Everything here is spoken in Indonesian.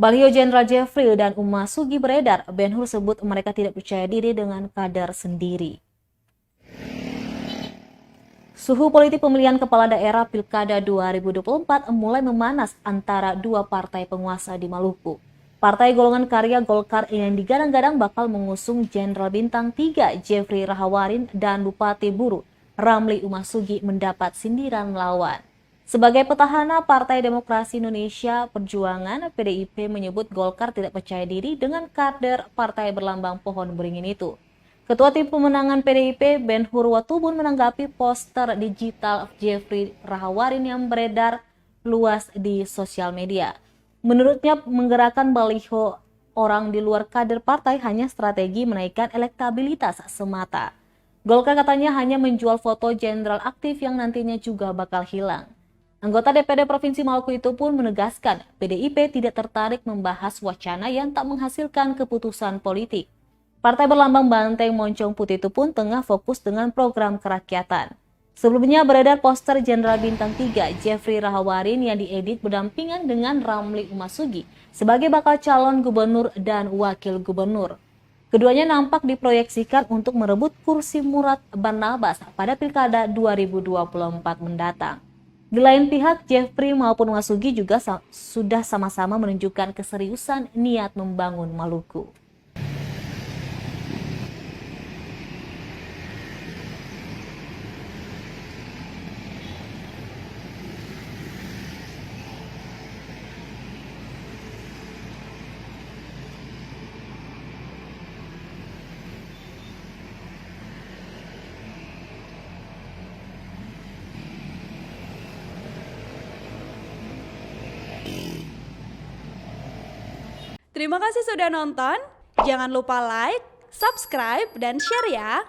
Baliho Jenderal Jeffrey dan Umasugi beredar. Ben Hur sebut mereka tidak percaya diri dengan kader sendiri. Suhu politik pemilihan kepala daerah Pilkada 2024 mulai memanas antara dua partai penguasa di Maluku. Partai Golongan Karya Golkar yang digadang-gadang bakal mengusung Jenderal Bintang 3 Jeffrey Rahawarin dan Bupati Buru Ramli Umasugi mendapat sindiran lawan. Sebagai petahana Partai Demokrasi Indonesia Perjuangan, PDIP menyebut Golkar tidak percaya diri dengan kader partai berlambang pohon beringin itu. Ketua Tim Pemenangan PDIP, Ben Hur Watubun menanggapi poster digital Jeffrey Rahawarin yang beredar luas di sosial media. Menurutnya, menggerakkan baliho orang di luar kader partai hanya strategi menaikkan elektabilitas semata. Golkar katanya hanya menjual foto jenderal aktif yang nantinya juga bakal hilang. Anggota DPD Provinsi Maluku itu pun menegaskan PDIP tidak tertarik membahas wacana yang tak menghasilkan keputusan politik. Partai berlambang banteng moncong putih itu pun tengah fokus dengan program kerakyatan. Sebelumnya beredar poster Jenderal Bintang 3 Jeffrey Rahawarin yang diedit berdampingan dengan Ramli Umasugi sebagai bakal calon gubernur dan wakil gubernur. Keduanya nampak diproyeksikan untuk merebut kursi Murad Barnabas pada Pilkada 2024 mendatang. Di lain pihak, Jeffrey maupun Umasugi juga sudah sama-sama menunjukkan keseriusan niat membangun Maluku. Terima kasih sudah nonton. Jangan lupa like, subscribe, dan share ya.